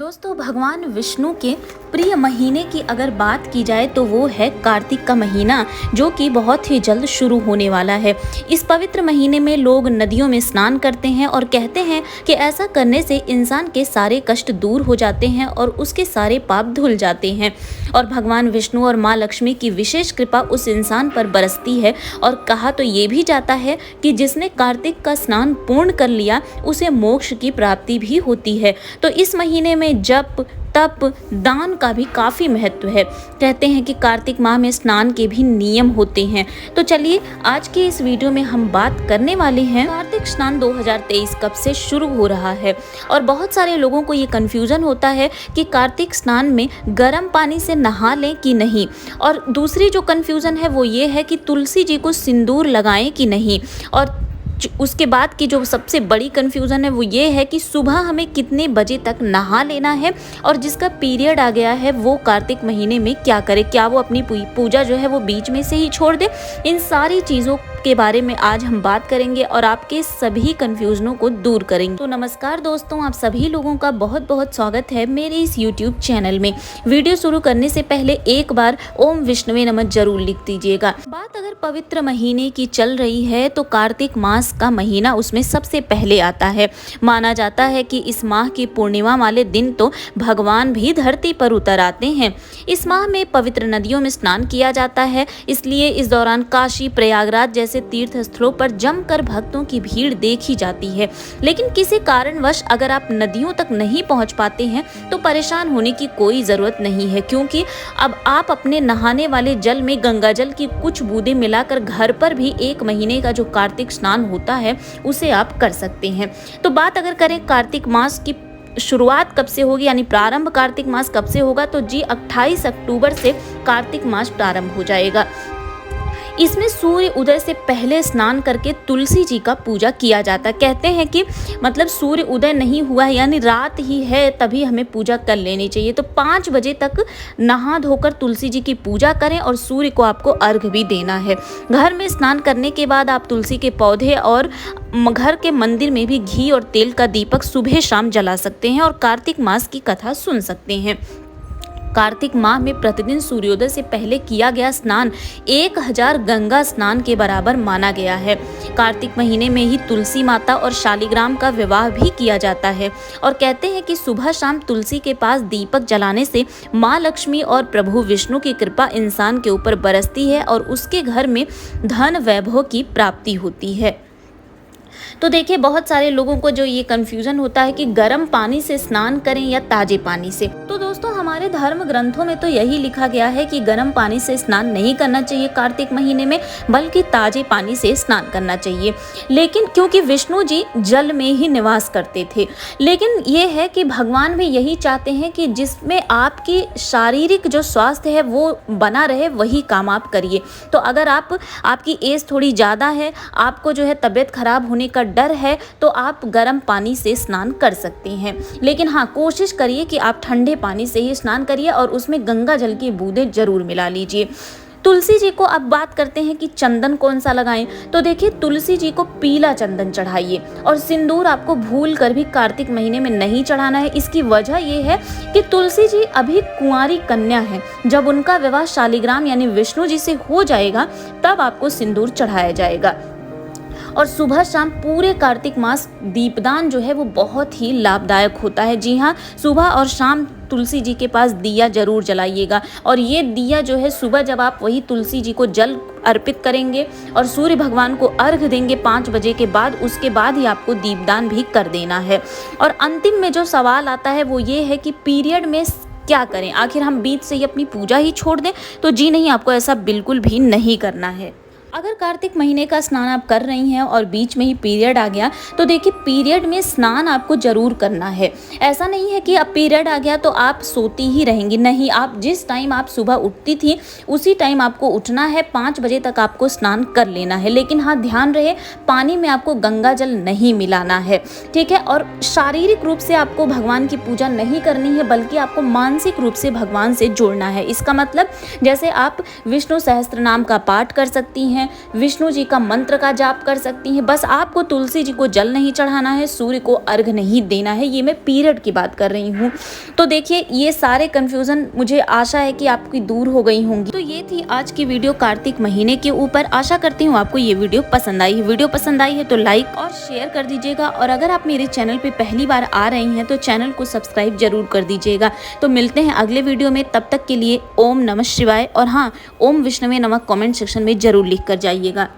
दोस्तों, भगवान विष्णु के प्रिय महीने की अगर बात की जाए तो वो है कार्तिक का महीना, जो कि बहुत ही जल्द शुरू होने वाला है। इस पवित्र महीने में लोग नदियों में स्नान करते हैं और कहते हैं कि ऐसा करने से इंसान के सारे कष्ट दूर हो जाते हैं और उसके सारे पाप धुल जाते हैं और भगवान विष्णु और माँ लक्ष्मी की विशेष कृपा उस इंसान पर बरसती है। और कहा तो ये भी जाता है कि जिसने कार्तिक का स्नान पूर्ण कर लिया उसे मोक्ष की प्राप्ति भी होती है। तो इस महीने में जप, तप, दान का भी काफ़ी महत्व है। कहते हैं कि कार्तिक माह में स्नान के भी नियम होते हैं। तो चलिए आज के इस वीडियो में हम बात करने वाले हैं कार्तिक स्नान 2023 कब से शुरू हो रहा है। और बहुत सारे लोगों को ये कन्फ्यूज़न होता है कि कार्तिक स्नान में गर्म पानी से नहा लें कि नहीं, और दूसरी जो कन्फ्यूज़न है वो ये है कि तुलसी जी को सिंदूर लगाएं कि नहीं, और उसके बाद की जो सबसे बड़ी कन्फ्यूज़न है वो ये है कि सुबह हमें कितने बजे तक नहा लेना है, और जिसका पीरियड आ गया है वो कार्तिक महीने में क्या करे, क्या वो अपनी पूजा जो है वो बीच में से ही छोड़ दे। इन सारी चीज़ों के बारे में आज हम बात करेंगे और आपके सभी कन्फ्यूजनों को दूर करेंगे। तो नमस्कार दोस्तों, आप सभी लोगों का बहुत बहुत स्वागत है मेरे इस YouTube चैनल में। वीडियो शुरू करने से पहले एक बार ओम विष्णुवे नमः जरूर लिख दीजिएगा। बात अगर पवित्र महीने की चल रही है तो कार्तिक मास का महीना उसमें सबसे पहले आता है। माना जाता है कि इस माह की पूर्णिमा वाले दिन तो भगवान भी धरती पर उतर आते हैं। इस माह में पवित्र नदियों में स्नान किया जाता है, इसलिए इस दौरान काशी, प्रयागराज जैसे तीर्थ स्थलों पर जमकर भक्तों की भीड़ देखी जाती है। लेकिन किसी कारणवश अगर आप नदियों तक नहीं पहुंच पाते हैं तो परेशान होने की कोई जरूरत नहीं है, क्योंकि अब आप अपने नहाने वाले जल में गंगा जल की कुछ बूंदें मिलाकर घर पर भी एक महीने का जो कार्तिक स्नान होता है उसे आप कर सकते हैं। तो बात अगर करें कार्तिक मास की शुरुआत कब से होगी, यानी प्रारंभ कार्तिक मास कब से होगा, तो जी 28 अक्टूबर से कार्तिक मास प्रारंभ हो जाएगा। इसमें सूर्य उदय से पहले स्नान करके तुलसी जी का पूजा किया जाता है। कहते हैं कि मतलब सूर्य उदय नहीं हुआ है यानी रात ही है तभी हमें पूजा कर लेनी चाहिए। तो 5 बजे तक नहा धोकर तुलसी जी की पूजा करें और सूर्य को आपको अर्घ भी देना है। घर में स्नान करने के बाद आप तुलसी के पौधे और घर के मंदिर में भी घी और तेल का दीपक सुबह शाम जला सकते हैं और कार्तिक मास की कथा सुन सकते हैं। कार्तिक माह में प्रतिदिन सूर्योदय से पहले किया गया स्नान 1000 गंगा स्नान के बराबर माना गया है। कार्तिक महीने में ही तुलसी माता और शालिग्राम का विवाह भी किया जाता है और कहते हैं कि सुबह शाम तुलसी के पास दीपक जलाने से माँ लक्ष्मी और प्रभु विष्णु की कृपा इंसान के ऊपर बरसती है और उसके घर में धन वैभव की प्राप्ति होती है। तो देखिए, बहुत सारे लोगों को जो ये कन्फ्यूजन होता है कि गर्म पानी से स्नान करें या ताजे पानी से। तो दोस्तों, हमारे धर्म ग्रंथों में तो यही लिखा गया है कि गर्म पानी से स्नान नहीं करना चाहिए कार्तिक महीने में, बल्कि ताजे पानी से स्नान करना चाहिए। लेकिन क्योंकि विष्णु जी जल में ही निवास करते थे, लेकिन ये है कि भगवान भी यही चाहते हैं कि जिसमें आपकी शारीरिक जो स्वास्थ्य है वो बना रहे वही काम आप करिए। तो अगर आपकी एज थोड़ी ज़्यादा है, आपको जो है तबीयत खराब होने का डर है, तो आप गर्म पानी से स्नान कर सकते हैं। लेकिन हाँ, कोशिश करिए कि आप ठंडे पानी से ही स्नान करिए और उसमें गंगा जल की बूंदें जरूर मिला लीजिए। तुलसी जी को अब बात करते हैं कि चंदन कौन सा लगाएं। तो देखिए, तुलसी जी को पीला चंदन चढ़ाइए और सिंदूर आपको भूल कर भी कार्तिक महीने में नहीं चढ़ाना है। इसकी वजह ये है कि तुलसी जी अभी कुंवारी कन्या है। जब उनका विवाह शालिग्राम यानी विष्णु जी से हो जाएगा तब आपको सिंदूर चढ़ाया जाएगा। और सुबह शाम पूरे कार्तिक मास दीपदान जो है वो बहुत ही लाभदायक होता है। जी हाँ, सुबह और शाम तुलसी जी के पास दिया जरूर जलाइएगा, और ये दिया जो है सुबह जब आप वही तुलसी जी को जल अर्पित करेंगे और सूर्य भगवान को अर्घ देंगे 5 बजे के बाद, उसके बाद ही आपको दीपदान भी कर देना है। और अंतिम में जो सवाल आता है वो ये है कि पीरियड में क्या करें, आखिर हम बीच से ही अपनी पूजा ही छोड़ दें? तो जी नहीं, आपको ऐसा बिल्कुल भी नहीं करना है। अगर कार्तिक महीने का स्नान आप कर रही हैं और बीच में ही पीरियड आ गया तो देखिए, पीरियड में स्नान आपको जरूर करना है। ऐसा नहीं है कि अब पीरियड आ गया तो आप सोती ही रहेंगी, नहीं, आप जिस टाइम आप सुबह उठती थी उसी टाइम आपको उठना है। 5 बजे तक आपको स्नान कर लेना है। लेकिन हाँ, ध्यान रहे पानी में आपको गंगा जल नहीं मिलाना है, ठीक है। और शारीरिक रूप से आपको भगवान की पूजा नहीं करनी है, बल्कि आपको मानसिक रूप से भगवान से जोड़ना है। इसका मतलब जैसे आप विष्णु सहस्त्र नाम का पाठ कर सकती हैं, हैं, विष्णु जी का मंत्र का जाप कर सकती हैं। बस आपको तुलसी जी को जल नहीं चढ़ाना है, सूर्य को अर्घ नहीं देना है। ये मैं पीरियड की बात कर रही हूँ। तो देखिए ये सारे कंफ्यूजन मुझे आशा है कि आपकी दूर हो गई होंगी। तो ये थी आज की वीडियो कार्तिक महीने के ऊपर। आशा करती हूँ आपको ये वीडियो पसंद आई है। वीडियो पसंद आई है तो लाइक और शेयर कर दीजिएगा, और अगर आप मेरे चैनल पे पहली बार आ रही हैं तो चैनल को सब्सक्राइब जरूर कर दीजिएगा। तो मिलते हैं अगले वीडियो में, तब तक के लिए ओम नमः शिवाय, और हाँ, ओम विष्णुवे नमः कमेंट सेक्शन में जरूर लिख कर जाइएगा।